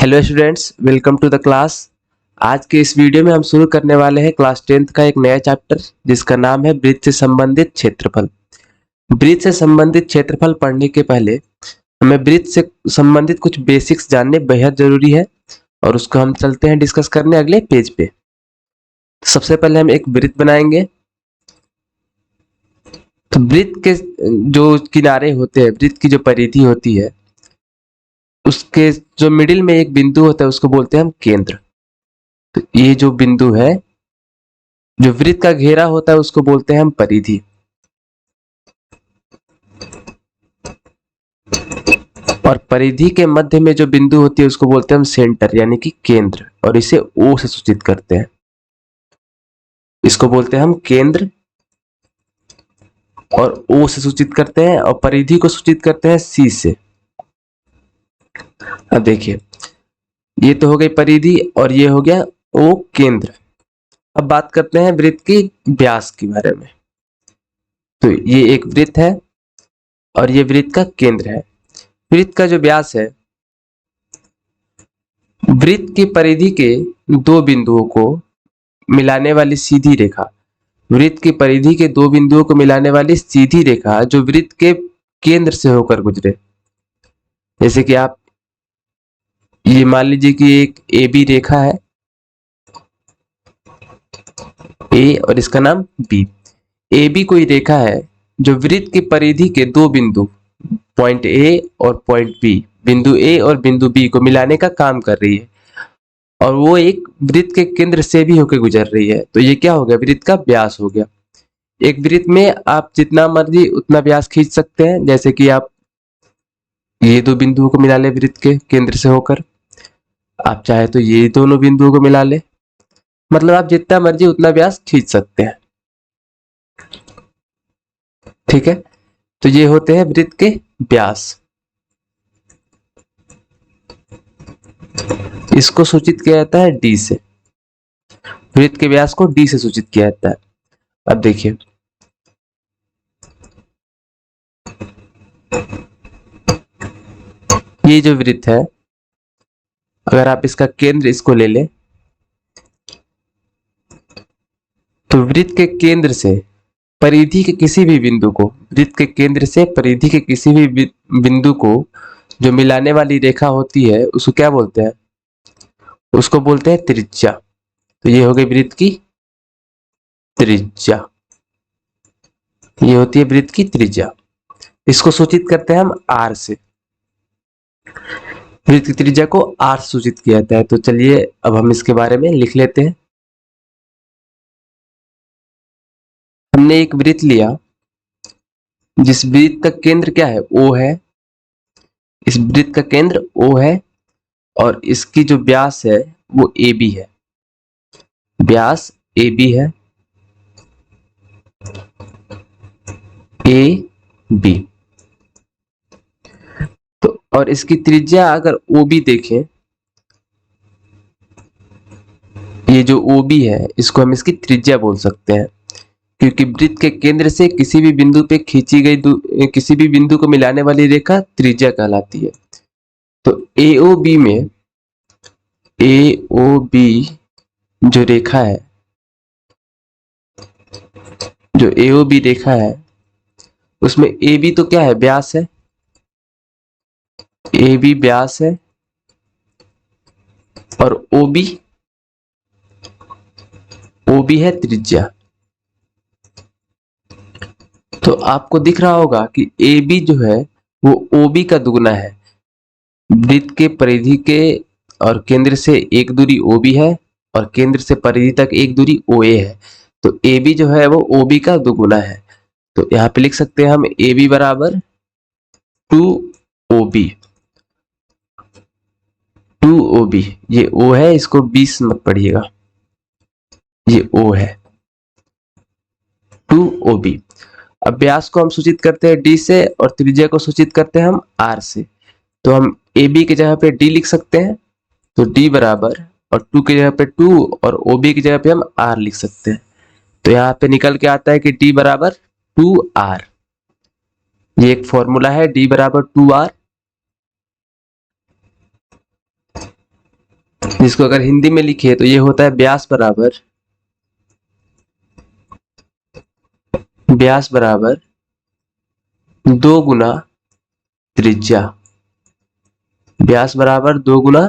Hello students, welcome to the class. आज के इस वीडियो में हम शुरू करने वाले हैं क्लास 10th का एक नया चैप्टर जिसका नाम है वृत्त से संबंधित क्षेत्रफल। वृत्त से संबंधित क्षेत्रफल पढ़ने के पहले हमें वृत्त से संबंधित कुछ बेसिक्स जानने बेहद जरूरी है और उसको हम चलते हैं डिस्कस करने अगले पेज पे। सबसे पहले हम एक वृत्त बनाएंगे। तो वृत्त के जो किनारे होते हैं, वृत्त की जो परिधि होती है, उसके जो मिडिल में एक बिंदु होता है उसको बोलते हैं हम केंद्र। तो ये जो बिंदु है, जो वृत्त का घेरा होता है उसको बोलते हैं हम परिधि। और परिधि के मध्य में जो बिंदु होती है उसको बोलते हैं हम सेंटर यानी कि केंद्र, और इसे ओ से सूचित करते हैं। इसको बोलते हैं हम केंद्र और ओ से सूचित करते हैं, और परिधि को सूचित करते हैं सी से। अब देखिए, ये तो हो गई परिधि और ये हो गया ओ केंद्र। अब बात करते हैं वृत्त की व्यास के बारे में। तो ये एक वृत्त है और ये वृत्त का केंद्र है। वृत्त का जो व्यास है, वृत्त की परिधि के दो बिंदुओं को मिलाने वाली सीधी रेखा, वृत्त की परिधि के दो बिंदुओं को मिलाने वाली सीधी रेखा जो वृत्त के केंद्र से होकर गुजरे। जैसे कि आप ये मान लीजिए कि एक ए बी रेखा है, ए और इसका नाम बी। ए बी कोई रेखा है जो वृत्त की परिधि के दो बिंदु पॉइंट ए और पॉइंट बी, बिंदु ए और बिंदु बी को मिलाने का काम कर रही है, और वो एक वृत्त के केंद्र से भी होकर गुजर रही है। तो ये क्या हो गया? वृत्त का व्यास हो गया। एक वृत्त में आप जितना मर्जी उतना व्यास खींच सकते हैं। जैसे कि आप ये दो बिंदुओं को मिला ले वृत्त के केंद्र से होकर, आप चाहे तो ये दोनों बिंदुओं को मिला ले, मतलब आप जितना मर्जी उतना व्यास खींच सकते हैं। ठीक है, तो ये होते हैं वृत्त के व्यास। इसको सूचित किया जाता है डी से। वृत्त के व्यास को डी से सूचित किया जाता है। अब देखिए, ये जो वृत्त है, अगर आप इसका केंद्र इसको ले लें तो वृत्त के केंद्र से परिधि के किसी भी बिंदु को, वृत्त के केंद्र से परिधि के किसी भी बिंदु को जो मिलाने वाली रेखा होती है उसको क्या बोलते हैं? उसको बोलते हैं त्रिज्या। तो ये हो गई वृत्त की त्रिज्या। ये होती है वृत्त की त्रिज्या। इसको सूचित करते हैं हम आर से। वृत्त की त्रिज्या को आर सूचित किया जाता है। तो चलिए अब हम इसके बारे में लिख लेते हैं। हमने एक वृत्त लिया जिस वृत्त का केंद्र क्या है? ओ है। इस वृत्त का केंद्र ओ है और इसकी जो व्यास है वो ए बी है। व्यास ए बी है, ए बी। तो और इसकी त्रिज्या अगर ओ बी देखें, ये जो ओ बी है इसको हम इसकी त्रिज्या बोल सकते हैं, क्योंकि वृत्त के केंद्र से किसी भी बिंदु पे खींची गई किसी भी बिंदु को मिलाने वाली रेखा त्रिज्या कहलाती है। तो ए बी में, ए ओ बी जो रेखा है, जो ए ओ बी रेखा है उसमें ए बी तो क्या है? व्यास है। ए बी व्यास है और ओ बी है त्रिज्या। तो आपको दिख रहा होगा कि ए बी जो है वो ओ बी का दुगुना है। वृत्त के परिधि के और केंद्र से एक दूरी ओ बी है और केंद्र से परिधि तक एक दूरी ओ ए है। तो ए बी जो है वो ओ बी का दुगुना है। तो यहाँ पे लिख सकते हैं हम ए बी बराबर 2OB। 2OB, ये O है, इसको 20 मत पढ़िएगा, ये O है 2OB। अब व्यास को हम सूचित करते हैं D से और त्रिज्या को सूचित करते हैं हम R से। तो हम AB की जगह पे D लिख सकते हैं, तो D बराबर, और 2 की जगह पे 2 और OB की जगह पे हम R लिख सकते हैं। तो यहाँ पे निकल के आता है कि D बराबर 2R। ये एक फॉर्मूला है, D बराबर 2R। जिसको अगर हिंदी में लिखे तो ये होता है व्यास बराबर 2 गुना त्रिज्या। व्यास बराबर 2 गुना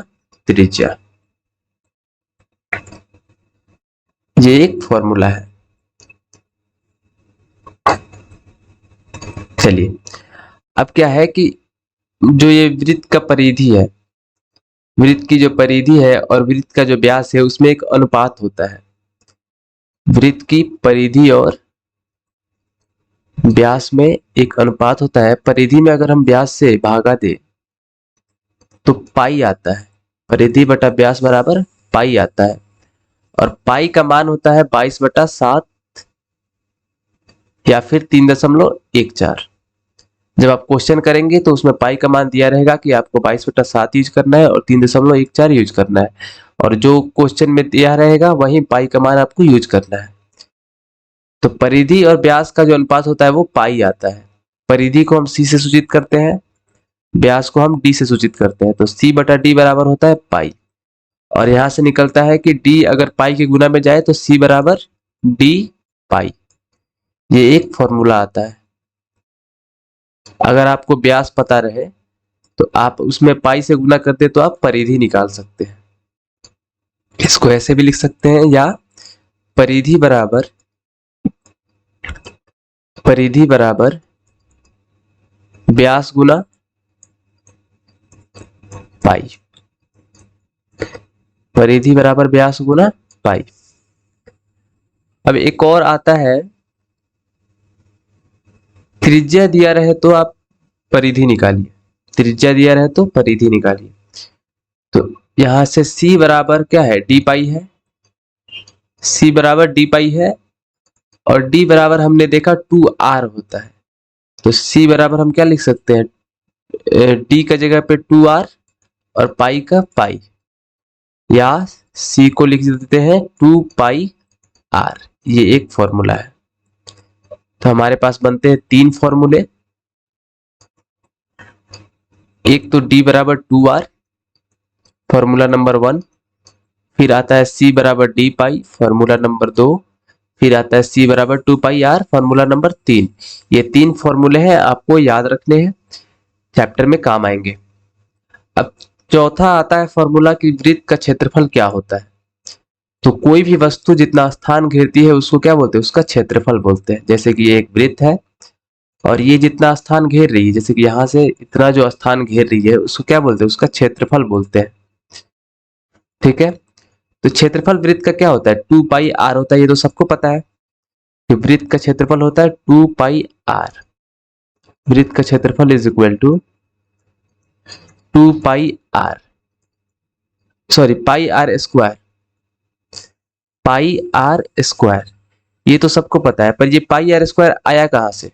त्रिज्या। ये एक फॉर्मूला है। चलिए, अब क्या है कि जो ये वृत्त का परिधि है, वृत्त की जो परिधि है और वृत्त का जो व्यास है उसमें एक अनुपात होता है। वृत्त की परिधि और व्यास में एक अनुपात होता है। परिधि में अगर हम व्यास से भागा दे तो पाई आता है। परिधि बटा व्यास बराबर पाई आता है और पाई का मान होता है 22/7 या फिर 3.14। जब आप क्वेश्चन करेंगे तो उसमें पाई का मान दिया रहेगा कि आपको 22/7 यूज करना है और 3.14 यूज करना है, और जो क्वेश्चन में दिया रहेगा वही पाई का मान आपको यूज करना है। तो परिधि और व्यास का जो अनुपात होता है वो पाई आता है। परिधि को हम सी से सूचित करते हैं, व्यास को हम डी से सूचित करते हैं। तो सी बटा डी बराबर होता है पाई, और यहां से निकलता है कि डी अगर पाई के गुना में जाए तो सी बराबर डी पाई। ये एक फॉर्मूला आता है। अगर आपको व्यास पता रहे तो आप उसमें पाई से गुना करते तो आप परिधि निकाल सकते हैं। इसको ऐसे भी लिख सकते हैं, या परिधि बराबर व्यास गुना पाई। परिधि बराबर व्यास गुना पाई। अब एक और आता है, त्रिज्या दिया रहे तो आप परिधि निकालिए। त्रिज्या दिया रहे तो परिधि निकालिए। तो यहां से c बराबर क्या है, डी पाई है। c बराबर डी पाई है और d बराबर हमने देखा 2r होता है। तो c बराबर हम क्या लिख सकते हैं, d का जगह पे 2r और पाई का पाई, या c को लिख देते हैं 2 पाई r। ये एक फॉर्मूला है। तो हमारे पास बनते हैं 3 फॉर्मूले। एक तो d बराबर 2r, फॉर्मूला नंबर 1। फिर आता है c बराबर डी पाई, फॉर्मूला नंबर 2। फिर आता है c बराबर 2 पाई r, फॉर्मूला नंबर 3। ये 3 फॉर्मूले हैं, आपको याद रखने हैं, चैप्टर में काम आएंगे। अब चौथा आता है फॉर्मूला कि वृत्त का क्षेत्रफल क्या होता है। तो कोई भी वस्तु जितना स्थान घेरती है उसको क्या बोलते हैं, उसका क्षेत्रफल बोलते हैं। जैसे कि ये एक वृत्त है और ये जितना स्थान घेर रही है, जैसे कि यहाँ से इतना जो स्थान घेर रही है उसको क्या बोलते हैं, उसका क्षेत्रफल बोलते हैं। ठीक है, तो क्षेत्रफल वृत्त का क्या होता है, 2 पाई r होता है। ये तो सबको पता है कि वृत्त का क्षेत्रफल होता है 2 पाई r। वृत्त का क्षेत्रफल is equal to 2 pi r, sorry pi r square. Pi R square ये तो सबको पता है, पर ये पाई आर स्क्वायर आया कहां से।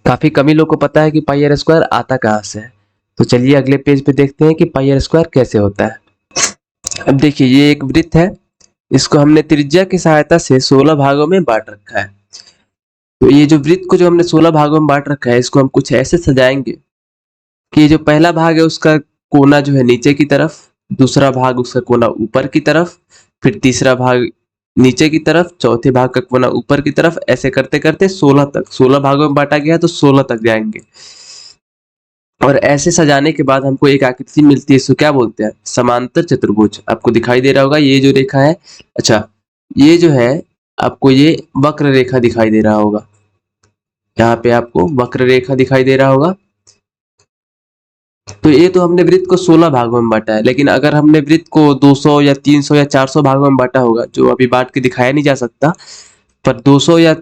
काफी कमी लोग को पता है कि पाई आर स्क्वायर आता कहां से है। तो चलिए अगले पेज पे देखते हैं कि पाई आर स्क्वायर कैसे होता है। अब देखिए, ये एक वृत्त है, इसको हमने त्रिज्या की सहायता से 16 भागों में बांट रखा है। तो ये जो वृत्त को जो हमने 16 भागों में बांट रखा है, इसको हम कुछ ऐसे सजाएंगे कि ये जो पहला भाग है उसका कोना जो है नीचे की तरफ, दूसरा भाग उसका कोना ऊपर की तरफ, फिर तीसरा भाग नीचे की तरफ, चौथे भाग का कोना ऊपर की तरफ, ऐसे करते करते 16 तक, 16 भागों में बांटा गया तो 16 तक जाएंगे। और ऐसे सजाने के बाद हमको एक आकृति मिलती है, इसको क्या बोलते हैं, समांतर चतुर्भुज। आपको दिखाई दे रहा होगा ये जो रेखा है, अच्छा ये जो है आपको ये वक्र रेखा दिखाई दे रहा होगा। यहाँ पे आपको वक्र रेखा दिखाई दे रहा होगा। तो ये तो हमने वृत्त को 16 भागों में बांटा है, लेकिन अगर हमने वृत्त को 200 या 300 या 400 भागों में बांटा होगा, जो अभी बांट के दिखाया नहीं जा सकता, पर 200 या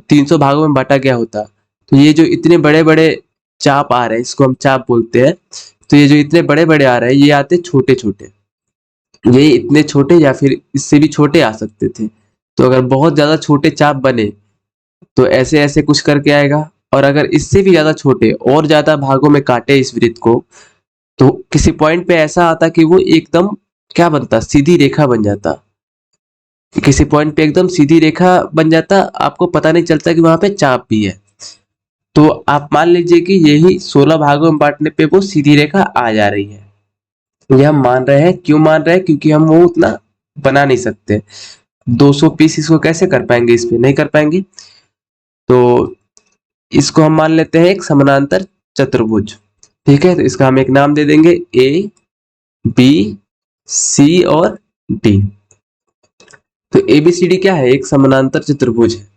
300 भागों में बांटा गया होता, तो ये जो इतने बड़े बड़े चाप आ रहे हैं, इसको हम चाप बोलते हैं। तो ये जो इतने बड़े बड़े आ रहे हैं, ये आते छोटे छोटे, ये इतने छोटे या फिर इससे भी छोटे आ सकते थे। तो अगर बहुत ज्यादा छोटे चाप बने तो ऐसे ऐसे कुछ करके आएगा, और अगर इससे भी ज्यादा छोटे और ज्यादा भागों में काटे इस वृत्त को, तो किसी पॉइंट पे ऐसा आता कि वो एकदम क्या बनता, सीधी रेखा बन जाता। किसी पॉइंट पे एकदम सीधी रेखा बन जाता, आपको पता नहीं चलता कि वहां पे चाप भी है। तो आप मान लीजिए कि यही 16 भागों में बांटने पे वो सीधी रेखा आ जा रही है। ये हम मान रहे हैं, क्यों मान रहे हैं? क्योंकि हम वो उतना बना नहीं सकते। 200 पीस इसको कैसे कर पाएंगे? इस पे नहीं कर पाएंगे। तो इसको हम मान लेते हैं एक समानांतर चतुर्भुज। ठीक है, तो इसका हम एक नाम दे देंगे ए बी सी और डी। तो एबीसीडी क्या है? एक समानांतर चतुर्भुज है।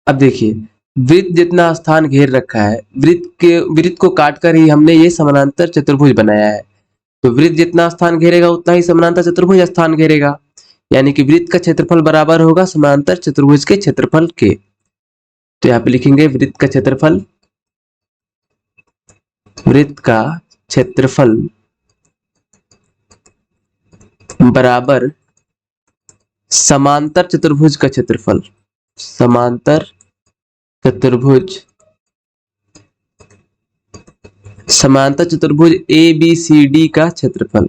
अब देखिए, वृत्त जितना स्थान घेर रखा है, वृत्त को काटकर ही हमने ये समानांतर चतुर्भुज बनाया है। तो वृत्त जितना स्थान घेरेगा उतना ही समानांतर चतुर्भुज स्थान घेरेगा, यानी कि वृत्त का क्षेत्रफल बराबर होगा समानांतर चतुर्भुज के क्षेत्रफल के। तो यहाँ पे लिखेंगे वृत्त का क्षेत्रफल बराबर समांतर चतुर्भुज का क्षेत्रफल। समांतर चतुर्भुज समांतर चतुर्भुज ए बी सी डी का क्षेत्रफल।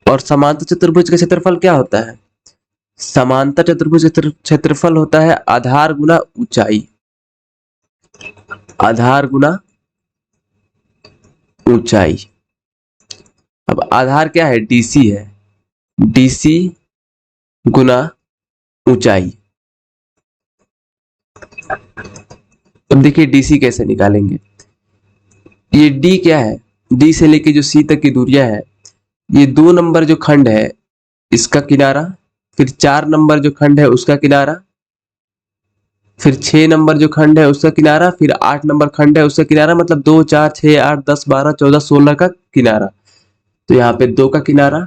और समांतर चतुर्भुज का क्षेत्रफल क्या होता है? समांतर चतुर्भुज का क्षेत्रफल होता है आधार गुना ऊंचाई। आधार गुना ऊंचाई। अब आधार क्या है? डीसी है। डीसी गुना ऊंचाई। अब देखिए डीसी कैसे निकालेंगे। ये डी क्या है? डी से लेके जो सी तक की दूरियां है, ये 2 नंबर जो खंड है इसका किनारा, फिर 4 नंबर जो खंड है उसका किनारा, फिर 6 नंबर जो खंड है उसका किनारा, फिर 8 नंबर खंड है उसका किनारा, मतलब 2 4 6 8 10 12 14 16 का किनारा। तो यहाँ पे 2 का किनारा,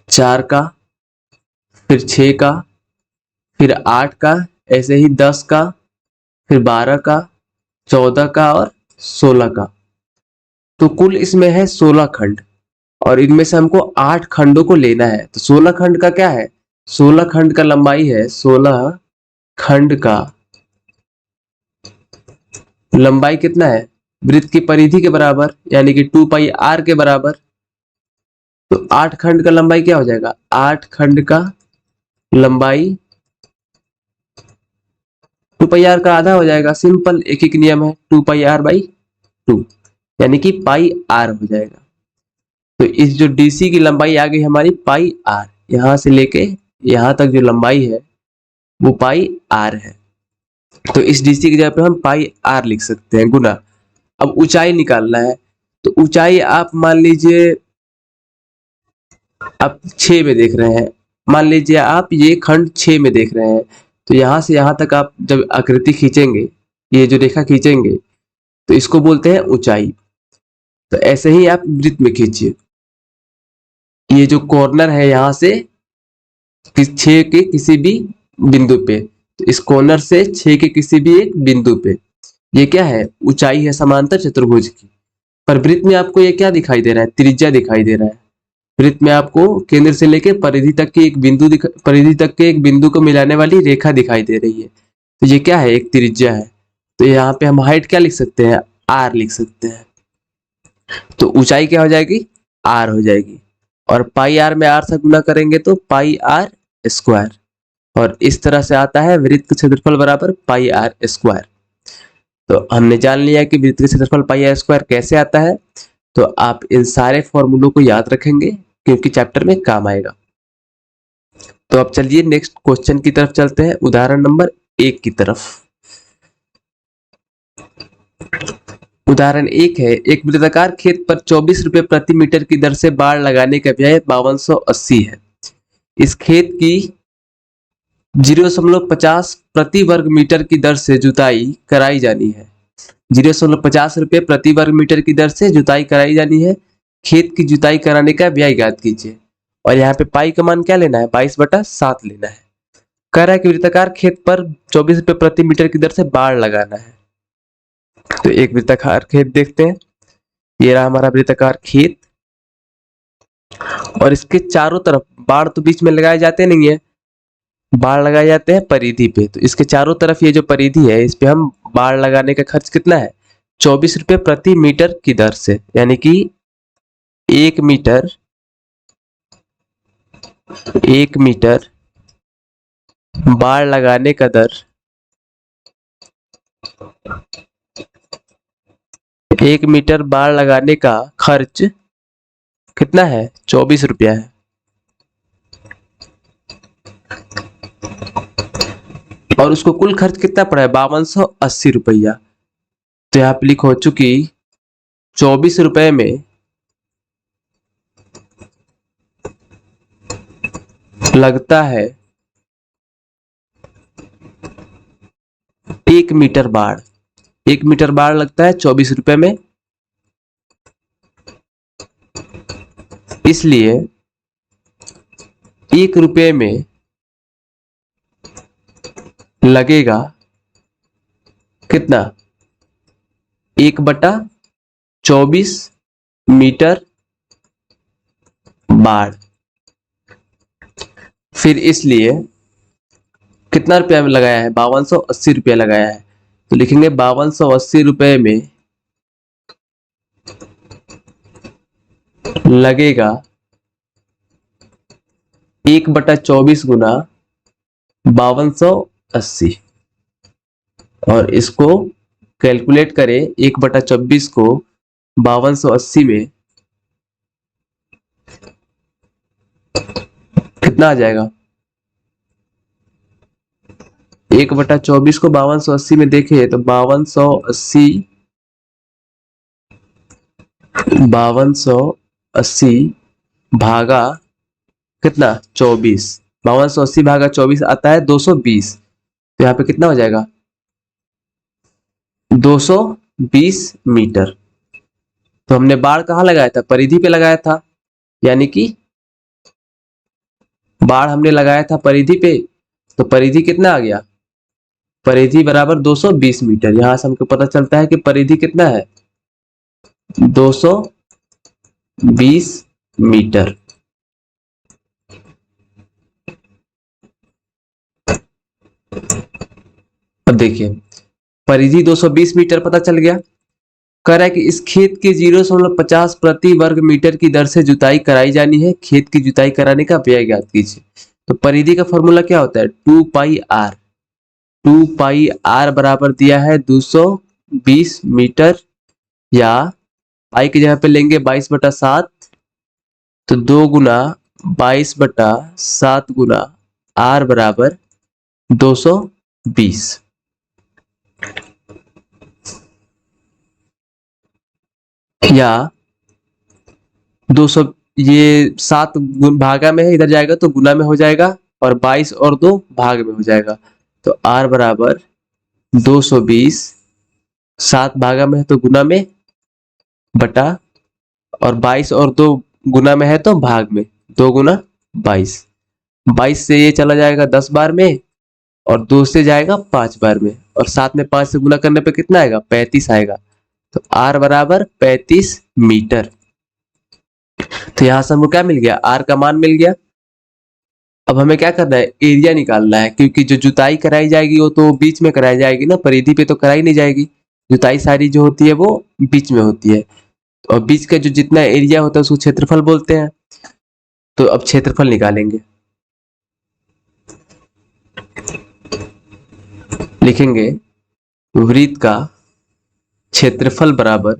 4 का, फिर 6 का, फिर 8 का, ऐसे ही 10 का, फिर 12 का, 14 का और 16 का। तो कुल इसमें है 16 खंड, और इनमें से हमको 8 खंडों को लेना है। तो 16 खंड का क्या है? 16 खंड का लंबाई है, 16 खंड का लंबाई कितना है? वृत्त की परिधि के बराबर, यानी कि 2 पाई आर के बराबर। तो 8 खंड का लंबाई क्या हो जाएगा? 8 खंड का लंबाई 2 पाई आर का आधा हो जाएगा। सिंपल एक एक नियम है, 2 पाई आर बाई 2, यानी कि पाई आर हो जाएगा। तो इस जो डीसी की लंबाई आ गई हमारी पाई आर, यहां से लेके यहां तक जो लंबाई है वो पाई आर है। तो इस डीसी की जगह पे हम पाई आर लिख सकते हैं गुना। अब ऊंचाई निकालना है, तो ऊंचाई आप मान लीजिए आप 6 में देख रहे हैं, मान लीजिए आप ये खंड 6 में देख रहे हैं, तो यहां से यहां तक आप जब आकृति खींचेंगे, ये जो रेखा खींचेंगे, तो इसको बोलते हैं ऊंचाई। तो ऐसे ही आप वृत्त में खींचिए, ये जो कॉर्नर है यहां से 6 के किसी भी बिंदु पे, तो इस कॉर्नर से 6 के किसी भी एक बिंदु पे, ये क्या है? ऊंचाई है समांतर चतुर्भुज की। पर वृत्त में आपको ये क्या दिखाई दे रहा है? त्रिज्या दिखाई दे रहा है। वृत्त में आपको केंद्र से लेकर परिधि तक की एक बिंदु परिधि तक के एक बिंदु को मिलाने वाली रेखा दिखाई दे रही है। तो ये क्या है? एक त्रिज्या है। तो यहाँ पे हम हाइट क्या लिख सकते हैं? आर लिख सकते हैं। तो ऊंचाई क्या हो जाएगी? आर हो जाएगी। और पाई आर में आर से गुना करेंगे तो पाई आर स्क्वायर। और इस तरह से आता है वृत्त का क्षेत्रफल बराबर पाई आर स्क्वायर। तो हमने जान लिया कि वृत्त का क्षेत्रफल पाई आर स्क्वायर कैसे आता है। तो आप इन सारे फॉर्मूलों को याद रखेंगे क्योंकि चैप्टर में काम आएगा। तो अब चलिए नेक्स्ट क्वेश्चन की तरफ चलते हैं, उदाहरण नंबर 1 की तरफ। उदाहरण 1 है, एक वृत्ताकार खेत पर 24 रुपए प्रति मीटर की दर से बाड़ लगाने का व्यय 5280 है। इस खेत की 0.50 प्रति वर्ग मीटर की दर से जुताई कराई जानी है। 0.50 रुपए प्रति वर्ग मीटर की दर से जुताई कराई जानी है। खेत की जुताई कराने का व्यय ज्ञात कीजिए। और यहाँ पे पाई का मान क्या लेना है? 22/7 लेना है। कह रहा है कि वृत्ताकार खेत पर 24 रुपए प्रति मीटर की दर से बाड़ लगाना है। तो एक वृत्ताकार खेत देखते हैं, ये रहा हमारा वृत्ताकार खेत, और इसके चारों तरफ बाड़ तो बीच में लगाए जाते नहीं है, बाड़ लगाए जाते हैं परिधि पे। तो इसके चारों तरफ ये जो परिधि है इस पे हम बाड़ लगाने का खर्च कितना है? 24 रुपए प्रति मीटर की दर से, यानी कि 1 मीटर 1 मीटर बाड़ लगाने का दर एक मीटर बाड़ लगाने का खर्च कितना है? 24 रुपया है। और उसको कुल खर्च कितना पड़ा है? 5280 रुपया। तो यहाँ पे लिखो, चूंकि 24 रुपए में लगता है 1 मीटर बाड़, 1 मीटर बाड़ लगता है 24 रुपए में, इसलिए 1 रुपए में लगेगा कितना? 1/24 मीटर बाड़। फिर इसलिए कितना रुपया में लगाया है? 5280 रुपया लगाया है। तो लिखेंगे 5280 रुपये में लगेगा 1/24 गुना 5280। और इसको कैलकुलेट करें, 1/24 को 5280 में कितना आ जाएगा? 1/24 को 5280 में देखें तो 5280 भागा कितना? 24। 5280 भागा 24 आता है 220। तो यहाँ पे कितना हो जाएगा? 220 मीटर। तो हमने बाड़ कहाँ लगाया था? परिधि पे लगाया था, यानी कि बाड़ हमने लगाया था परिधि पे। तो परिधि कितना आ गया? परिधि बराबर 220 मीटर। यहां से हमको पता चलता है कि परिधि कितना है? 220 मीटर। अब देखिए, परिधि 220 मीटर पता चल गया। कह रहा है कि इस खेत के 0.50 प्रति वर्ग मीटर की दर से जुताई कराई जानी है। खेत की जुताई कराने का व्यय ज्ञात कीजिए। तो परिधि का फॉर्मूला क्या होता है? 2πr। 2πr बराबर दिया है 220 मीटर, या पाई की जगह पे लेंगे 22/7। तो 2 गुना 22/7 गुना r बराबर 220। या 200, ये 7 भागा में है, इधर जाएगा तो गुना में हो जाएगा, और 22 और 2 भाग में हो जाएगा। तो r बराबर 220, 7 भागा में है तो गुना में, बटा, और 22 और 2 गुना में है तो भाग में, 2 गुना 22। 22 से ये चला जाएगा 10 बार में, और 2 से जाएगा 5 बार में, और 7 में 5 से गुना करने पे कितना आएगा? 35 आएगा। तो r बराबर 35 मीटर। तो यहां से हमको क्या मिल गया? r का मान मिल गया। अब हमें क्या करना है? एरिया निकालना है, क्योंकि जो जुताई कराई जाएगी वो तो बीच में कराई जाएगी ना, परिधि पे तो कराई नहीं जाएगी। जुताई सारी जो होती है वो बीच में होती है, और बीच का जो जितना एरिया होता है उसको क्षेत्रफल बोलते हैं। तो अब क्षेत्रफल निकालेंगे। लिखेंगे वृत्त का क्षेत्रफल बराबर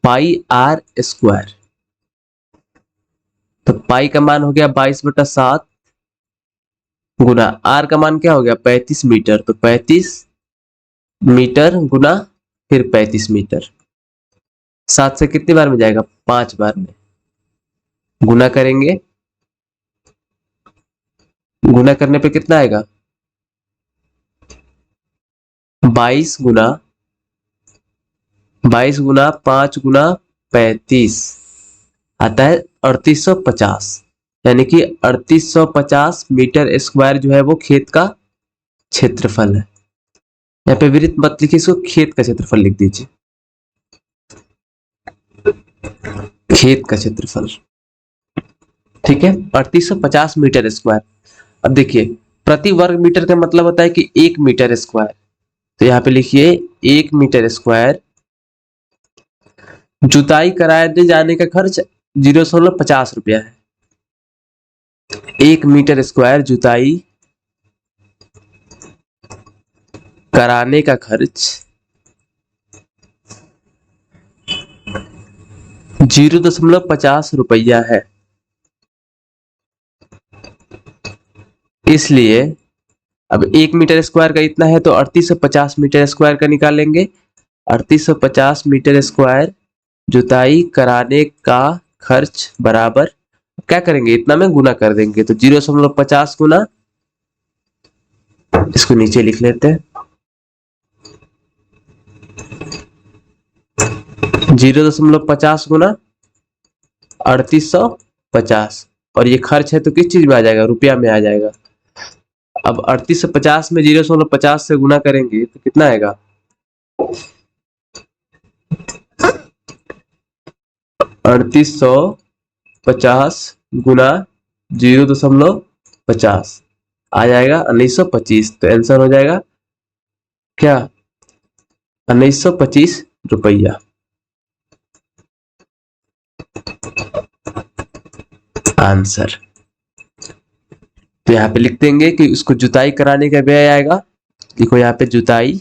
पाई r स्क्वायर। तो पाई का मान हो गया 22/7 गुना r का मान क्या हो गया? 35 मीटर। तो 35 मीटर गुना फिर 35 मीटर। 7 से कितनी बार में जाएगा? 5 बार में। गुना करेंगे, गुना करने पे कितना आएगा? 22 गुना 5 गुना 35 आता है 3850। यानी कि 3850 मीटर स्क्वायर जो है वो खेत का क्षेत्रफल है। यहाँ पे वृत्त मत लिखिए, इसको खेत का क्षेत्रफल लिख दीजिए। खेत का क्षेत्रफल, ठीक है, 3850 मीटर स्क्वायर। अब देखिए, प्रति वर्ग मीटर का मतलब होता है कि 1 मीटर स्क्वायर। तो यहाँ पे लिखिए 1 मीटर स्क्वायर। जुताई कराने जाने का खर्च 0.50 रुपया है। 1 मीटर स्क्वायर जुताई कराने का खर्च 0.50 रुपया है, इसलिए अब 1 मीटर स्क्वायर का इतना है तो 3850 मीटर स्क्वायर का निकालेंगे। 3850 मीटर स्क्वायर जुताई कराने का खर्च बराबर, क्या करेंगे, इतना में गुना कर देंगे तो 0.50 गुना, इसको नीचे लिख लेते हैं, 0.50 गुना 3850, और ये खर्च है तो किस चीज में आ जाएगा, रुपया में आ जाएगा। अब 3850 में 0.50 से गुना करेंगे तो कितना आएगा, 3850 गुना 0.50 आ जाएगा 1925, तो आंसर हो जाएगा क्या, 1925 रुपया आंसर। तो यहाँ पे लिख देंगे कि उसको जुताई कराने का व्यय आएगा, देखो यहाँ पे जुताई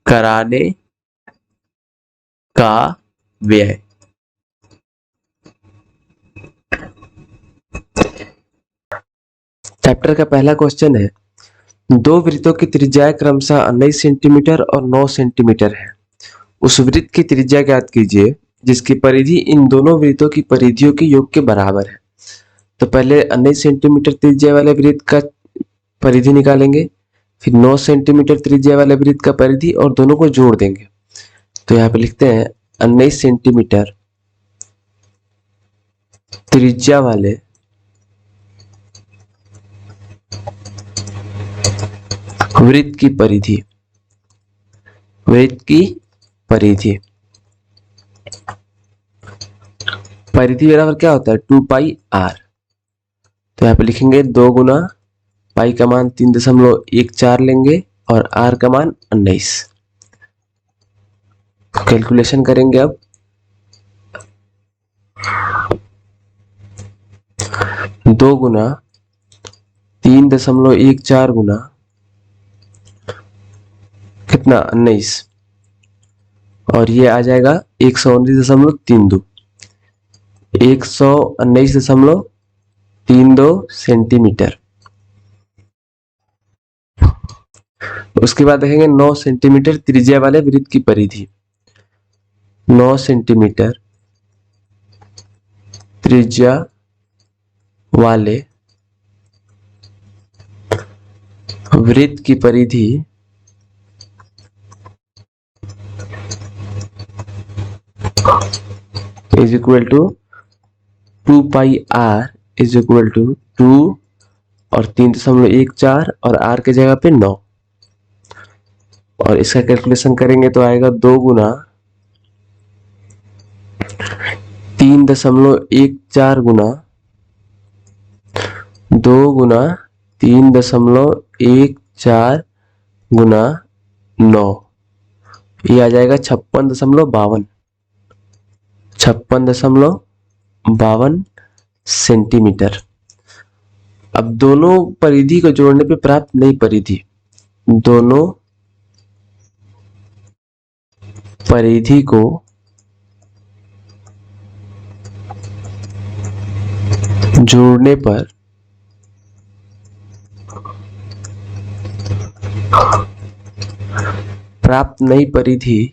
कराने का व्यय। चैप्टर का पहला क्वेश्चन है, दो वृत्तों की त्रिज्या क्रमशः 19 सेंटीमीटर और 9 सेंटीमीटर है। उस वृत्त की त्रिज्या ज्ञात कीजिए जिसकी परिधि इन दोनों वृत्तों की परिधियों के योग के बराबर है। तो पहले 19 सेंटीमीटर त्रिज्या वाले वृत्त का परिधि निकालेंगे, फिर 9 सेंटीमीटर त्रिज्या वाले वृत्त का परिधि और दोनों को जोड़ देंगे। तो यहाँ पे लिखते हैं 19 सेंटीमीटर त्रिज्या वाले वृत्त की परिधि, वृत्त की परिधि, परिधि बराबर क्या होता है 2 पाई आर। तो यहाँ पे लिखेंगे 2 गुना पाई का मान 3.14 लेंगे और आर का मान 19। कैलकुलेशन करेंगे अब, 2 गुना 3.14 गुना कितना 19, और ये आ जाएगा 119.32, 119.32 सेंटीमीटर। उसके बाद देखेंगे 9 सेंटीमीटर त्रिज्या वाले वृत्त की परिधि, 9 सेंटीमीटर त्रिज्या वाले वृत्त की परिधि is equal to 2 pi R is equal to 2 और 3.14 और आर के जगह पे 9, और इसका कैलकुलेशन करेंगे तो आएगा 2 गुना 3.14 गुना 2 गुना 3.14 गुना 9, ये आ जाएगा 56.52 सेंटीमीटर। अब दोनों परिधि को जोड़ने पे प्राप्त नई परिधि, दोनों परिधि को जोड़ने पर प्राप्त नई परिधि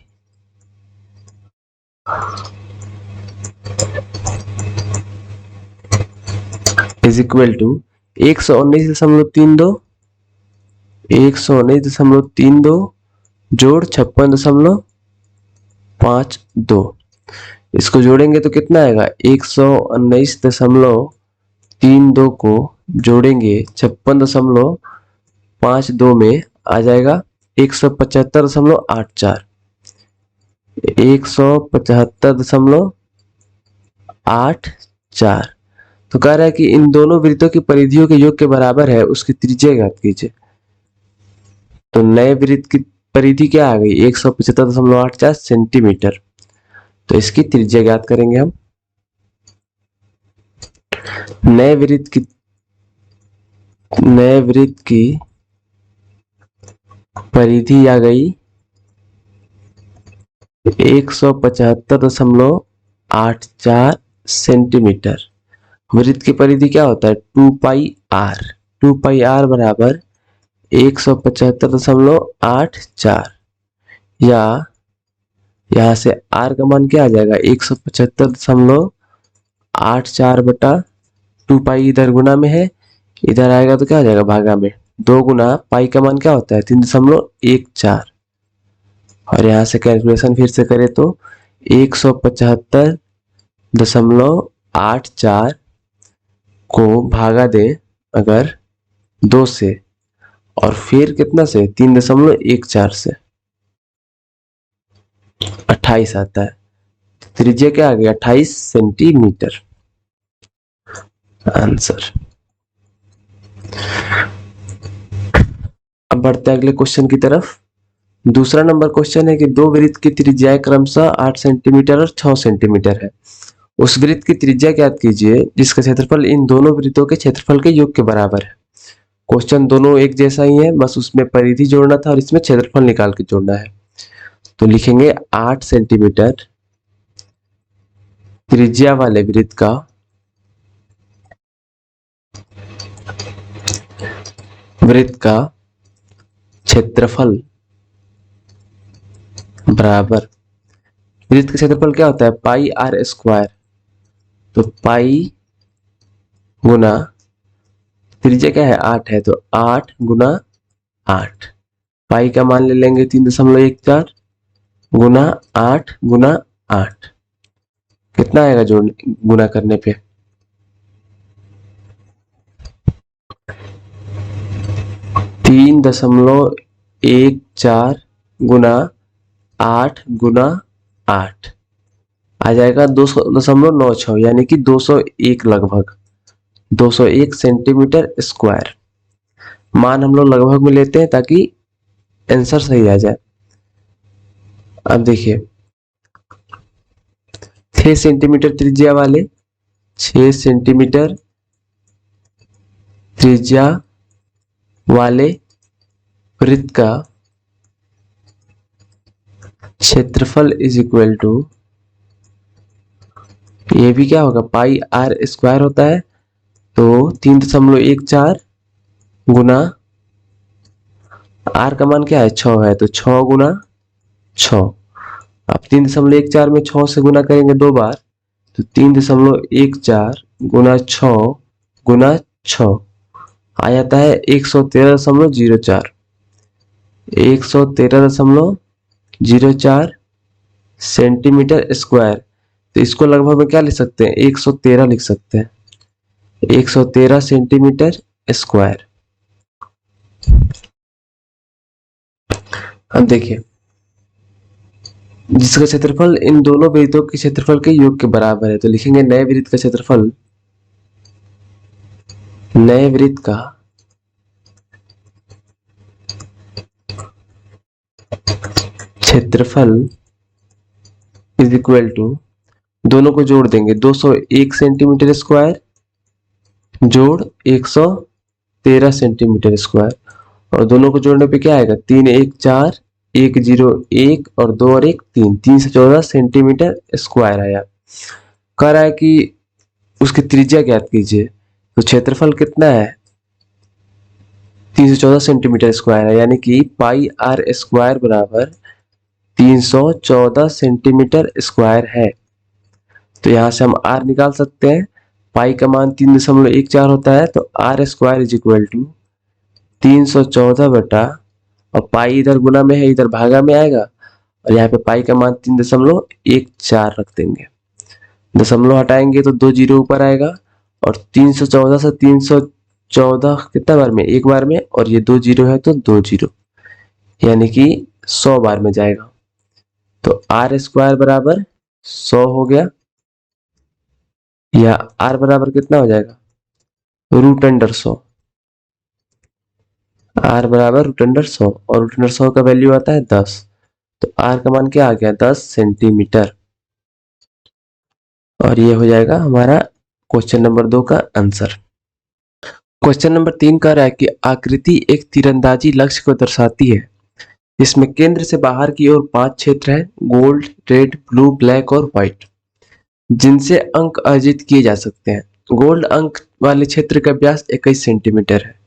इज इक्वल टू 119.32 जोड़ 56.52, इसको जोड़ेंगे तो कितना आएगा, 119.32 को जोड़ेंगे 56.52 में आ जाएगा 175.84, 175.84। तो कह रहा है कि इन दोनों वृत्तों की परिधियों के योग के बराबर है, उसकी त्रिज्या ज्ञात कीजिए। तो नए वृत्त की परिधि क्या आ गई 175.84 सेंटीमीटर, तो इसकी त्रिज्या ज्ञात करेंगे हम। नए वृत्त की नए वृत्त की परिधि आ गई 175.84 सेंटीमीटर। वृत्त की परिधि क्या होता है? 2 पाई आर। 2 पाई आर बराबर 175.84, या यहां से आर का मान क्या आ जाएगा? 175.84 बटा 2 पाई, इधर गुना में है, इधर आएगा तो क्या आ जाएगा? भागा में। 2 गुना पाई का मान क्या होता है? 3.14। और यहां से कैलकुलेशन फिर से करें तो 175.84 को भागा दें अगर 2 से, और फिर कितना से? 3.14 से, 28 आता है। त्रिज्या क्या आ गया? 28 सेंटीमीटर। आंसर। अब बढ़ते हैं अगले क्वेश्चन की तरफ। दूसरा नंबर क्वेश्चन है कि दो वृत्त की त्रिज्याएं क्रमशः 8 सेंटीमीटर और 6 सेंटीमीटर है। उस वृत्त की त्रिज्या ज्ञात कीजिए जिसका क्षेत्रफल इन दोनों वृत्तों के क्षेत्रफल के योग के बराबर है। क्वेश्चन दोनों एक जैसा ही है, बस उसमें परिधि जोड़ना था और इसमें क्षेत्रफल निकाल के जोड़ना है। तो लिखेंगे 8 सेंटीमीटर त्रिज्या वाले वृत्त का क्षेत्रफल बराबर, वृत्त का क्षेत्रफल क्या होता है? पाई आर स्क्वायर। तो पाई गुना त्रिज्या क्या है? 8 है, तो 8 गुना 8। पाई का मान ले लेंगे 3.14 गुना 8 गुना 8। कितना आएगा जोड़ गुना करने पे? 3.14 गुना 8 गुना 8 आ जाएगा 200.96, यानी कि 201 लगभग, 201 सेंटीमीटर स्क्वायर। मान हम लोग लगभग में लेते हैं ताकि आंसर सही आ जाए। अब देखिए 6 सेंटीमीटर त्रिज्या वाले, 6 सेंटीमीटर त्रिज्या वाले वृत्त का क्षेत्रफल इज इक्वल टू, ये भी क्या होगा? पाई आर स्क्वायर होता है, तो 3.14 गुना आर का मान क्या है? 6 है, तो 6 गुना 6। अब 3.14 में 6 से गुना करेंगे 2 बार, तो 3.14 गुना 6 गुना 6 आ जाता है 113.04। 113.04 सेंटीमीटर स्क्वायर। तो इसको लगभग में क्या लिख सकते हैं? 113 लिख सकते हैं, 113 सेंटीमीटर स्क्वायर। अब देखिए जिसका क्षेत्रफल इन दोनों वृत्तों के क्षेत्रफल के योग के बराबर है, तो लिखेंगे नए वृत्त का क्षेत्रफल, नए वृत्त का क्षेत्रफल इज इक्वल टू, दोनों को जोड़ देंगे, 201 सेंटीमीटर स्क्वायर जोड़ 113 सेंटीमीटर स्क्वायर, और दोनों को जोड़ने पे क्या आएगा? 3 1 4 1 0 1 और 2 और 1 3, 314 सेंटीमीटर स्क्वायर आया। कह रहा है कि उसकी त्रिज्या ज्ञात कीजिए, तो क्षेत्रफल कितना है? 314 सेंटीमीटर स्क्वायर है, यानी कि पाई आर स्क्वायर बराबर 314 सेंटीमीटर स्क्वायर है। तो यहां से हम आर निकाल सकते हैं। पाई का मान 3.14 होता है, तो R square is equal to 314 बटा, और पाई इधर गुना में है, इधर भागा में आएगा, और यहाँ पे पाई का मान 3.14 रख देंगे। दशमलव हटाएंगे तो 2 जीरो ऊपर आएगा, और 314 से 314 कितना बार में? एक बार में, और ये 2 जीरो है तो 2 जीरो, यानी कि 100 बार में जाएगा। तो आर स्क्वायर बराबर 100 हो गया, या आर बराबर कितना हो जाएगा? √100। आर बराबर √100, और √100 का वैल्यू आता है 10। तो आर का मान क्या आ गया? 10 सेंटीमीटर। और ये हो जाएगा हमारा क्वेश्चन नंबर 2 का आंसर। क्वेश्चन नंबर 3 कह रहा है कि आकृति एक तीरंदाजी लक्ष्य को दर्शाती है जिसमें केंद्र से बाहर की ओर 5 क्षेत्र हैं, गोल्ड, रेड, ब्लू, ब्लैक और व्हाइट, जिनसे अंक अर्जित किए जा सकते हैं। गोल्ड अंक वाले क्षेत्र का व्यास 21 सेंटीमीटर है।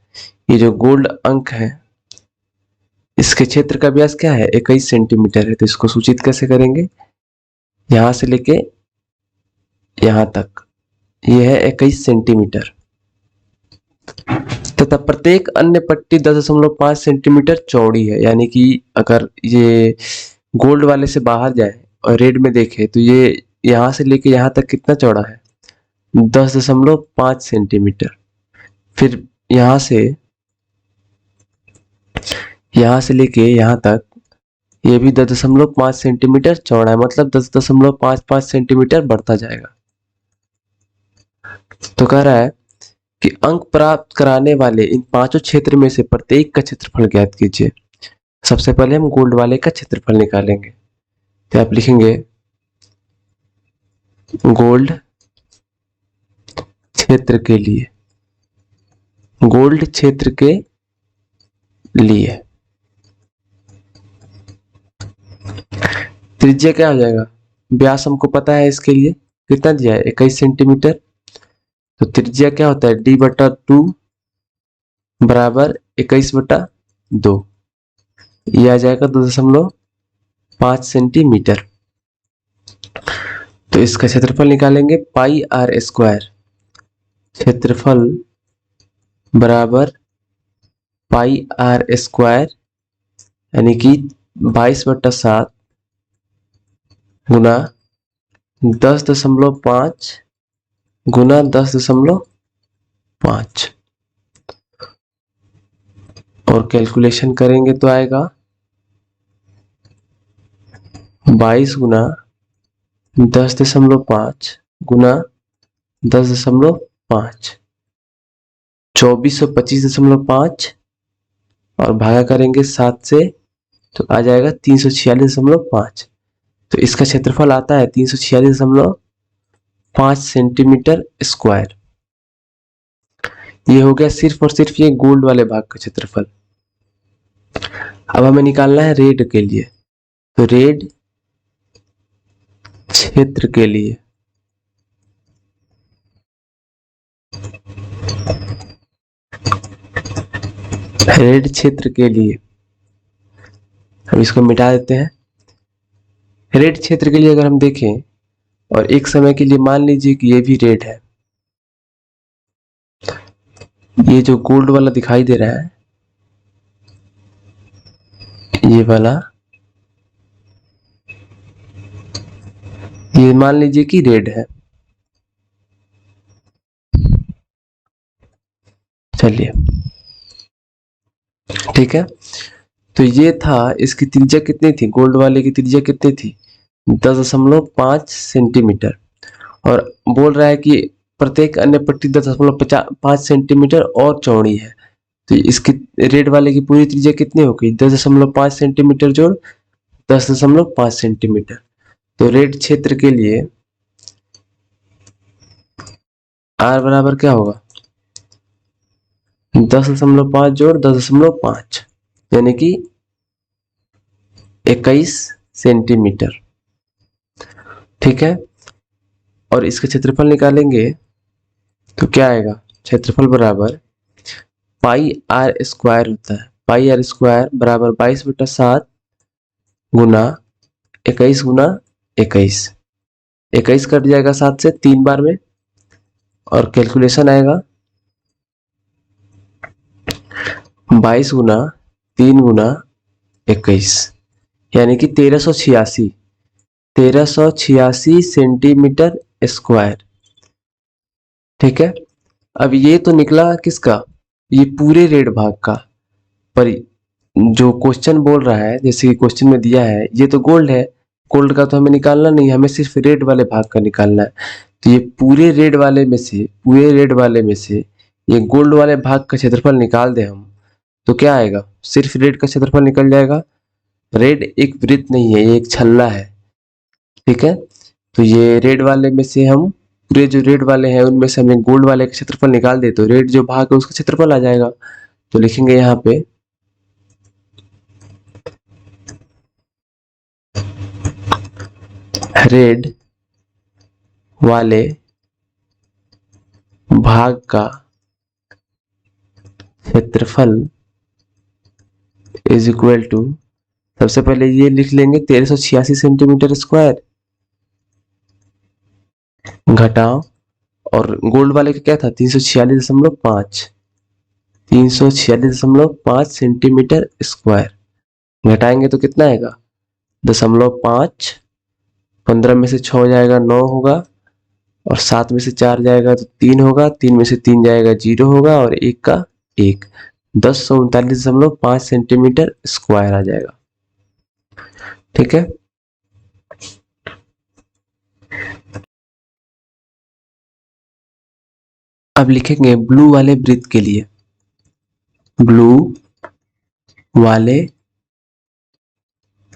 ये जो गोल्ड अंक है इसके क्षेत्र का व्यास क्या है, 21 सेंटीमीटर है। तो इसको सूचित कैसे करेंगे, यहां से लेके यहां तक यह है 21 सेंटीमीटर, तथा प्रत्येक अन्य पट्टी 10.5 सेंटीमीटर चौड़ी है। यानी कि अगर ये गोल्ड वाले से बाहर जाए और रेड में देखे तो ये यहां से लेके यहां तक कितना चौड़ा है, 10.5 सेंटीमीटर। फिर यहां से लेके यहां तक ये भी 10.5 सेंटीमीटर चौड़ा है, मतलब 10.55 सेंटीमीटर बढ़ता जाएगा। तो कह रहा है कि अंक प्राप्त कराने वाले इन पांचों क्षेत्र में से प्रत्येक का क्षेत्रफल ज्ञात कीजिए। सबसे पहले हम गोल्ड वाले का क्षेत्रफल निकालेंगे। तो आप लिखेंगे गोल्ड क्षेत्र के लिए, गोल्ड क्षेत्र के लिए त्रिज्या क्या हो जाएगा, व्यास हमको पता है, इसके लिए कितना दिया है 21 सेंटीमीटर। तो त्रिज्या क्या होता है, d/2 बराबर 21/2, यह आ जाएगा 2.5 सेंटीमीटर। तो इसका क्षेत्रफल निकालेंगे, पाई आर स्क्वायर, क्षेत्रफल बराबर पाई आर स्क्वायर यानी कि 22/7 गुना 10.5 गुना 10.5 और कैलकुलेशन करेंगे तो आएगा 22 गुना 10.5 गुना 10.5 2425.5 और भागा करेंगे 7 से तो आ जाएगा 346.5। तो इसका क्षेत्रफल आता है 346.5 सेंटीमीटर स्क्वायर। ये हो गया सिर्फ और सिर्फ ये गोल्ड वाले भाग का क्षेत्रफल। अब हमें निकालना है रेड के लिए। तो रेड क्षेत्र के लिए हम इसको मिटा देते हैं। रेड क्षेत्र के लिए अगर हम देखें और एक समय के लिए मान लीजिए कि ये भी रेड है, ये जो गोल्ड वाला दिखाई दे रहा है ये वाला, ये मान लीजिए कि रेड है। चलिए ठीक है, तो ये था, इसकी त्रिज्या कितनी थी, गोल्ड वाले की त्रिज्या कितनी थी 10.5 सेंटीमीटर, और बोल रहा है कि प्रत्येक अन्य पट्टी 10.5 सेंटीमीटर और चौड़ी है। तो इसकी रेड वाले की पूरी त्रिज्या कितनी हो गई, 10.5 सेंटीमीटर जोड़ 10.5 सेंटीमीटर। तो रेड क्षेत्र के लिए आर बराबर क्या होगा, 10.5 जोड़ 10.5 यानी कि 21 सेंटीमीटर। ठीक है, और इसका क्षेत्रफल निकालेंगे तो क्या आएगा, क्षेत्रफल बराबर पाई आर स्क्वायर होता है, पाई आर स्क्वायर बराबर 22/7 गुना 21 गुना 21, 21 कट जाएगा 7 से 3 बार में और कैलकुलेशन आएगा 22 गुना 3 गुना 21 यानी कि 1386 सेंटीमीटर स्क्वायर। ठीक है, अब ये तो निकला किसका, ये पूरे रेड भाग का, पर जो क्वेश्चन बोल रहा है, जैसे कि क्वेश्चन में दिया है, ये तो गोल्ड है, गोल्ड का तो हमें निकालना नहीं, हमें सिर्फ रेड वाले भाग का निकालना है। तो ये पूरे रेड वाले में से ये गोल्ड वाले भाग का क्षेत्रफल निकाल दे हम तो क्या आएगा, सिर्फ रेड का क्षेत्रफल निकल जाएगा। रेड एक वृत्त नहीं है, ये एक छल्ला है। ठीक है, तो ये रेड वाले में से हम पूरे जो रेड वाले हैं उनमें से हमें गोल्ड वाले का क्षेत्रफल निकाल दे तो रेड जो भाग है उसका क्षेत्रफल आ जाएगा। तो लिखेंगे यहाँ पे रेड वाले भाग का क्षेत्रफल इज इक्वल टू, सबसे पहले ये लिख लेंगे 1386 सेंटीमीटर स्क्वायर घटाओ, और गोल्ड वाले का क्या था 346.5, 346.5 सेंटीमीटर स्क्वायर घटाएंगे तो कितना आएगा 0.5, 15 में से 6 जाएगा 9 होगा, और 7 में से 4 जाएगा तो 3 होगा, 3 में से 3 जाएगा 0 होगा, और 1 का 1, 1039.5 सेंटीमीटर स्क्वायर आ जाएगा। ठीक है, अब लिखेंगे ब्लू वाले वृत्त के लिए, ब्लू वाले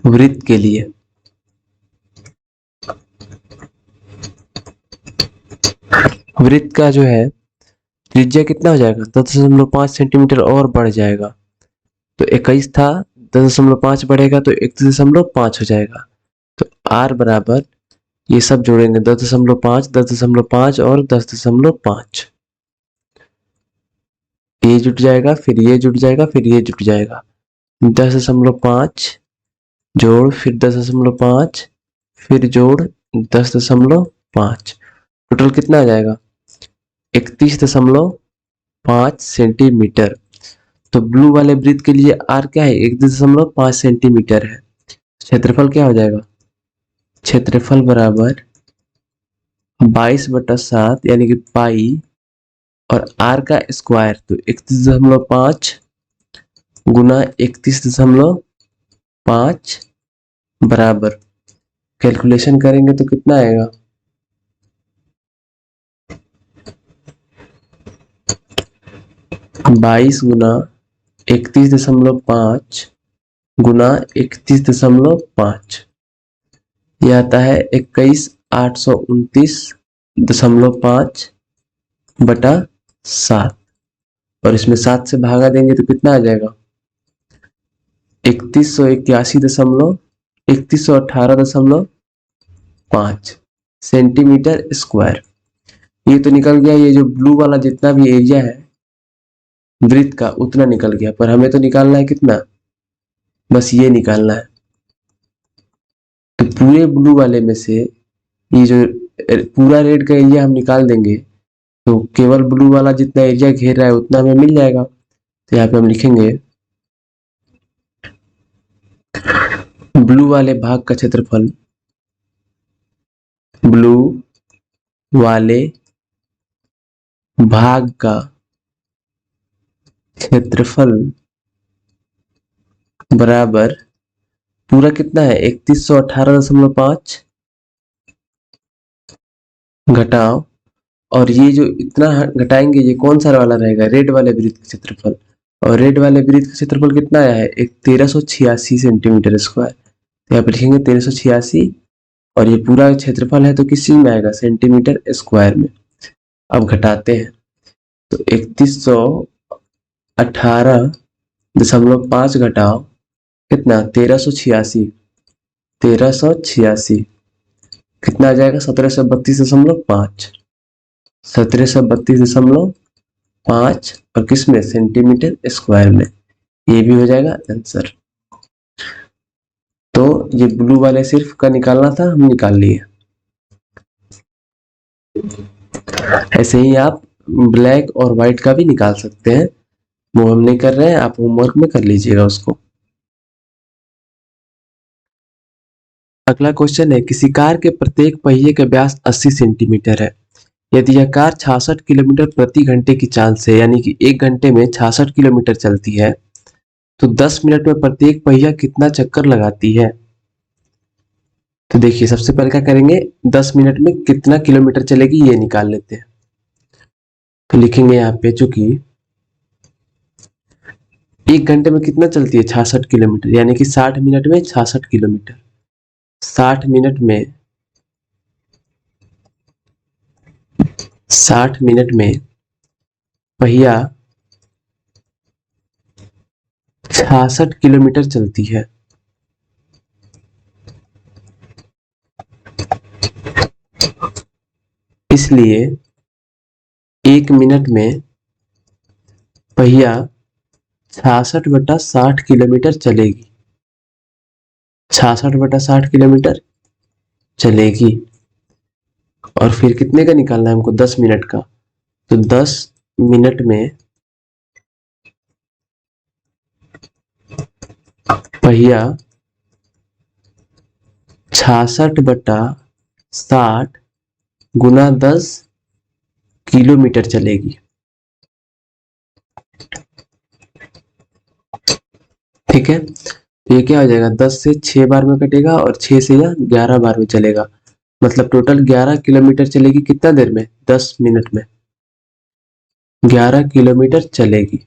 वृत्त के लिए वृत्त का जो है त्रिज्या कितना हो जाएगा 10.5 सेंटीमीटर और बढ़ जाएगा, तो 21 था 10.5 बढ़ेगा तो 31.5 हो जाएगा। तो r बराबर ये सब जोड़ेंगे 10.5, 10.5 और 10.5, ये जुट जाएगा, फिर ये जुट जाएगा, फिर ये जुट जाएगा, 10.5 जोड़ फिर 10.5 फिर जोड़ 10.5, टोटल कितना आ जाएगा 31.5 सेंटीमीटर। तो ब्लू वाले वृत्त के लिए r क्या है 31.5 सेंटीमीटर है। क्षेत्रफल क्या हो जाएगा, क्षेत्रफल बराबर 22/7 यानी कि पाई, और r का स्क्वायर तो 31.5 गुना 31.5 बराबर, कैलकुलेशन करेंगे तो कितना आएगा 22 गुना 31.5 गुना 31.5, यह आता है 21,829.5 बटा 7, और इसमें 7 से भागा देंगे तो कितना आ जाएगा 3118.5 सेंटीमीटर स्क्वायर। ये तो निकल गया, ये जो ब्लू वाला जितना भी एरिया है वृत्त का उतना निकल गया, पर हमें तो निकालना है कितना, बस ये निकालना है। तो पूरे ब्लू वाले में से ये जो पूरा रेड का एरिया हम निकाल देंगे तो केवल ब्लू वाला जितना एरिया घेर रहा है उतना हमें मिल जाएगा। तो यहाँ पे हम लिखेंगे ब्लू वाले भाग का क्षेत्रफल, ब्लू वाले भाग का क्षेत्रफल बराबर पूरा कितना है 3118.5 घटाओ, और ये जो इतना घटाएंगे ये कौन सा वाला रहेगा रेड वाले वृत्त का क्षेत्रफल, और रेड वाले वृत्त का क्षेत्रफल कितना आया है 1386 सेंटीमीटर स्क्वायर। तो यहाँ पर लिखेंगे 1386, और ये पूरा क्षेत्रफल है तो किस चीज में आएगा सेंटीमीटर स्क्वायर में। अब घटाते हैं तो 3118.5 घटाओ कितना 1386 कितना आ जाएगा 1732.5, 1732.5, और किस में सेंटीमीटर स्क्वायर में, ये भी हो जाएगा आंसर। तो ये ब्लू वाले सिर्फ का निकालना था, हम निकाल लिए। ऐसे ही आप ब्लैक और व्हाइट का भी निकाल सकते हैं, वो हम नहीं कर रहे हैं, आप होमवर्क में कर लीजिएगा उसको। अगला क्वेश्चन है, किसी कार के प्रत्येक पहिए का व्यास 80 सेंटीमीटर है। यदि यह कार 66 किलोमीटर प्रति घंटे की चाल से यानी कि 1 घंटे में 66 किलोमीटर चलती है तो 10 मिनट में प्रत्येक पहिया कितना चक्कर लगाती है। तो देखिए सबसे पहले क्या करेंगे 10 मिनट में कितना किलोमीटर चलेगी ये निकाल लेते हैं। तो लिखेंगे यहाँ पे चूंकि 1 घंटे में कितना चलती है 66 किलोमीटर यानी कि 60 मिनट में 66 किलोमीटर, 60 मिनट में 60 मिनट में पहिया 66 किलोमीटर चलती है। इसलिए 1 मिनट में पहिया 66/60 किलोमीटर चलेगी। 66/60 किलोमीटर चलेगी। और फिर कितने का निकालना है हमको? 10 मिनट का। तो 10 मिनट में पहिया 66/60 गुना 10 किलोमीटर चलेगी। ठीक है, तो ये क्या हो जाएगा? 10 से 6 बार में कटेगा और 6 से यह 11 बार में चलेगा। मतलब टोटल 11 किलोमीटर चलेगी। कितना देर में? 10 मिनट में 11 किलोमीटर चलेगी।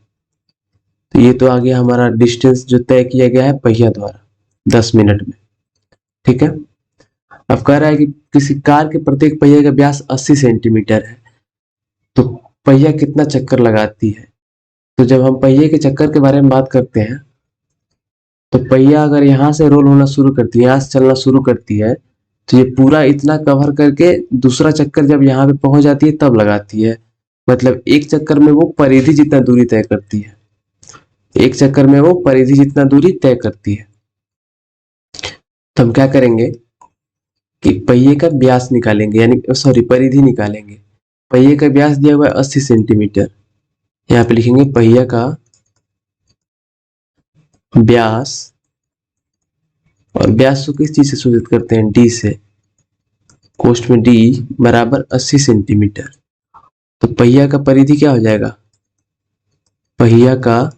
तो ये तो आ गया हमारा डिस्टेंस जो तय किया गया है पहिया द्वारा 10 मिनट में। ठीक है, अब कह रहा है कि किसी कार के प्रत्येक पहिए का व्यास 80 सेंटीमीटर है, तो पहिया कितना चक्कर लगाती है? तो जब हम पहिए के चक्कर के बारे में बात करते हैं, तो पहिया अगर यहाँ से रोल होना शुरू करती है, यहाँ से चलना शुरू करती है, तो ये पूरा इतना कवर करके दूसरा चक्कर जब यहाँ पे पहुंच जाती है तब लगाती है। मतलब एक चक्कर में वो परिधि जितना दूरी तय करती है। एक चक्कर में वो परिधि जितना दूरी तय करती है। तो हम क्या करेंगे कि पहिए का व्यास निकालेंगे, यानी सॉरी परिधि निकालेंगे। पहिए का व्यास दिया हुआ है 80 सेंटीमीटर। यहाँ पे लिखेंगे पहिया का व्यास, और व्यास को किस चीज से सूचित करते हैं? डी से। कोष्ठ में डी बराबर 80 सेंटीमीटर। तो पहिया का परिधि क्या हो जाएगा? पहिया का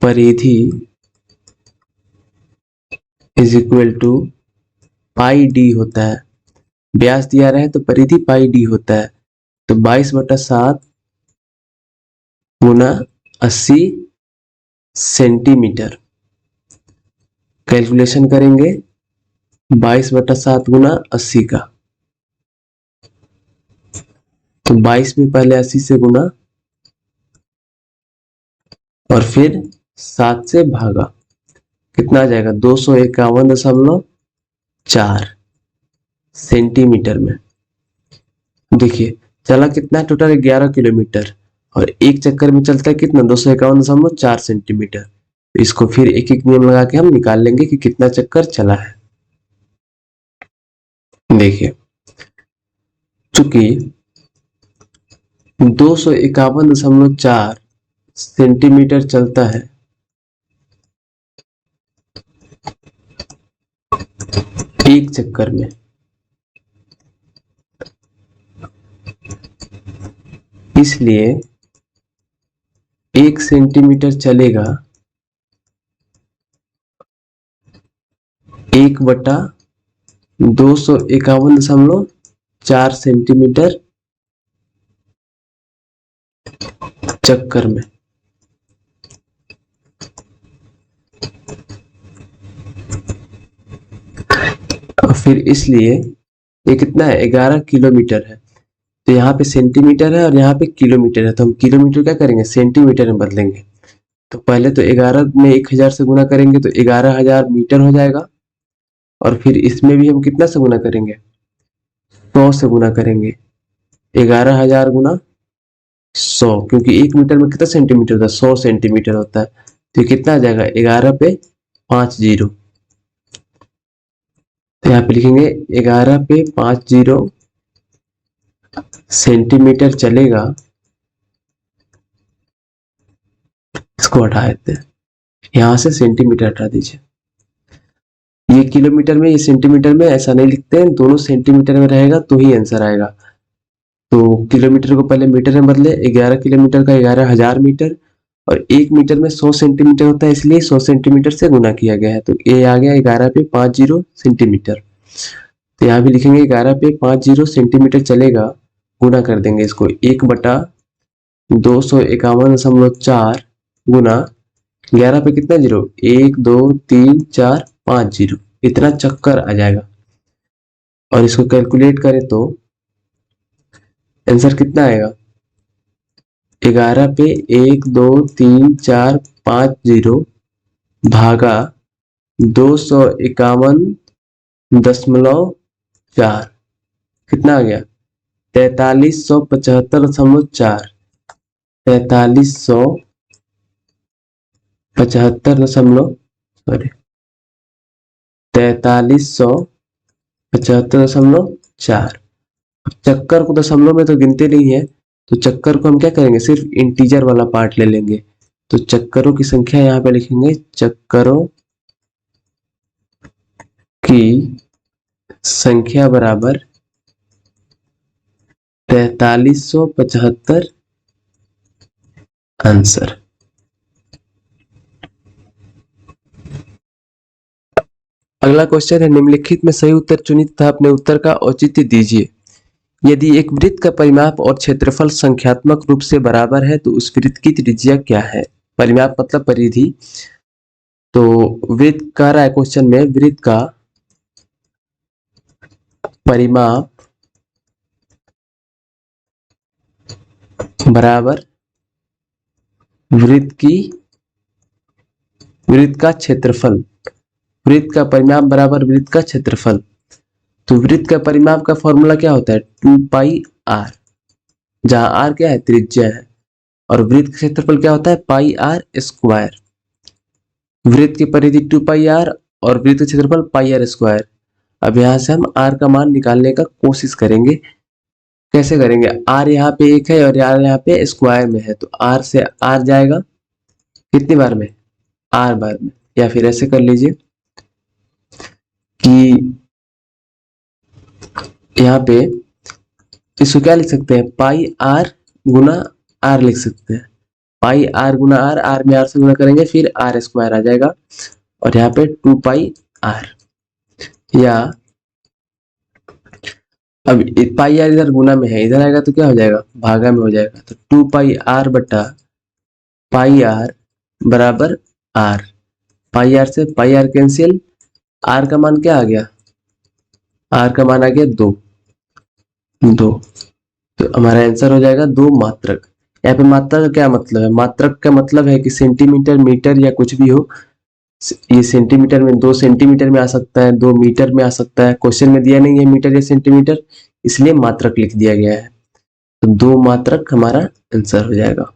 परिधि is equal to pi D होता है। व्यास दिया रहे तो परिधि पाई डी होता है। तो 22/7 गुना 80 सेंटीमीटर। कैलकुलेशन करेंगे 22/7 गुना 80 का। तो 22 में पहले 80 से गुना और फिर 7 से भागा। कितना आ जाएगा? 251.4 सेंटीमीटर में। देखिए चला कितना? टोटल 11 किलोमीटर, और एक चक्कर में चलता है कितना? 251.4 सेंटीमीटर। इसको फिर एक एक नियम लगा के हम निकाल लेंगे कि कितना चक्कर चला है। देखिए चूंकि 251.4 सेंटीमीटर चलता है, एक चक्कर में, इसलिए 1 सेंटीमीटर चलेगा 1/251.4 सेंटीमीटर चक्कर में। और फिर इसलिए ये कितना है? 11 किलोमीटर है। तो यहाँ पे सेंटीमीटर है और यहाँ पे किलोमीटर है, तो हम किलोमीटर क्या करेंगे? सेंटीमीटर में बदलेंगे। तो पहले तो 11 में 1000 से गुना करेंगे तो 11,000 मीटर हो जाएगा। और फिर इसमें भी हम कितना से गुना करेंगे? 100 से गुना करेंगे। 11,000 गुना 100, क्योंकि 1 मीटर में कितना सेंटीमीटर होता है? 100 सेंटीमीटर होता है। तो ये कितना आ जाएगा? 11 पे 5 जीरो। तो यहाँ पे लिखेंगे 11 पे 5 जीरो सेंटीमीटर चलेगा। इसको हटा देते हैं, यहां से सेंटीमीटर हटा दीजिए। ये किलोमीटर में, ये सेंटीमीटर में ऐसा नहीं लिखते हैं, दोनों सेंटीमीटर में रहेगा तो ही आंसर आएगा। तो किलोमीटर को पहले मीटर में बदले। 11 किलोमीटर का 11,000 मीटर, और 1 मीटर में 100 सेंटीमीटर होता है, इसलिए 100 सेंटीमीटर से गुना किया गया है। तो ये आ गया 11 पे 5 जीरो सेंटीमीटर। तो यहाँ भी लिखेंगे 11 पे 5 जीरो सेंटीमीटर चलेगा, गुना कर देंगे इसको 1/251.4 गुना 11 पे कितना जीरो? 1 2 3 4 5 जीरो, इतना चक्कर आ जाएगा। और इसको कैलकुलेट करें तो आंसर कितना आएगा? 11 पे 1 2 3 4 5 0 भागा 251.4 कितना आ गया? 4375.4। 4375 चक्कर को दशमलव में तो गिनते नहीं है, तो चक्कर को हम क्या करेंगे, सिर्फ इंटीजर वाला पार्ट ले लेंगे। तो चक्करों की संख्या यहाँ पे लिखेंगे, चक्करों की संख्या बराबर 4375 आंसर। अगला क्वेश्चन है, निम्नलिखित में सही उत्तर चुनिए तथा अपने उत्तर का औचित्य दीजिए। यदि एक वृत्त का परिमाप और क्षेत्रफल संख्यात्मक रूप से बराबर है तो उस वृत्त की त्रिज्या क्या है? परिमाप मतलब परिधि। तो वृत्त कह रहा है क्वेश्चन में, वृत्त का परिमाप बराबर वृत्त का क्षेत्रफल। वृत्त का परिमाप बराबर वृत्त का क्षेत्रफल। तो वृत्त का परिमाप का फॉर्मूला क्या होता है? 2πr, जहां r क्या है? त्रिज्या है। और वृत्त का क्षेत्रफल क्या होता है? πr²। वृत्त की परिधि 2πr और वृत्त का क्षेत्रफल πr²। अब यहां से हम r का मान निकालने का कोशिश करेंगे। कैसे करेंगे? r यहाँ पे 1 है और r यहाँ पे स्क्वायर में है, तो r से r जाएगा कितनी बार में? r बार में। या फिर ऐसे कर लीजिए कि यहाँ पे इसको क्या लिख सकते हैं? πr गुना r लिख सकते हैं। πr गुना r में r से गुना करेंगे फिर r² आ जाएगा और यहाँ पे 2πr। या अब πr इधर गुना में है, इधर आएगा तो क्या हो जाएगा? भागा में हो जाएगा। तो 2πr बटा πr बराबर r। πr से πr कैंसिल, r का मान क्या आ गया? r का मान आ गया 2। तो हमारा आंसर हो जाएगा 2 मात्रक। यहाँ पे मात्रक का क्या मतलब है? मात्रक का मतलब है कि सेंटीमीटर, मीटर या कुछ भी हो। ये सेंटीमीटर में 2 सेंटीमीटर में आ सकता है, 2 मीटर में आ सकता है। क्वेश्चन में दिया नहीं है मीटर या सेंटीमीटर, इसलिए मात्रक लिख दिया गया है। तो 2 मात्रक हमारा आंसर हो जाएगा।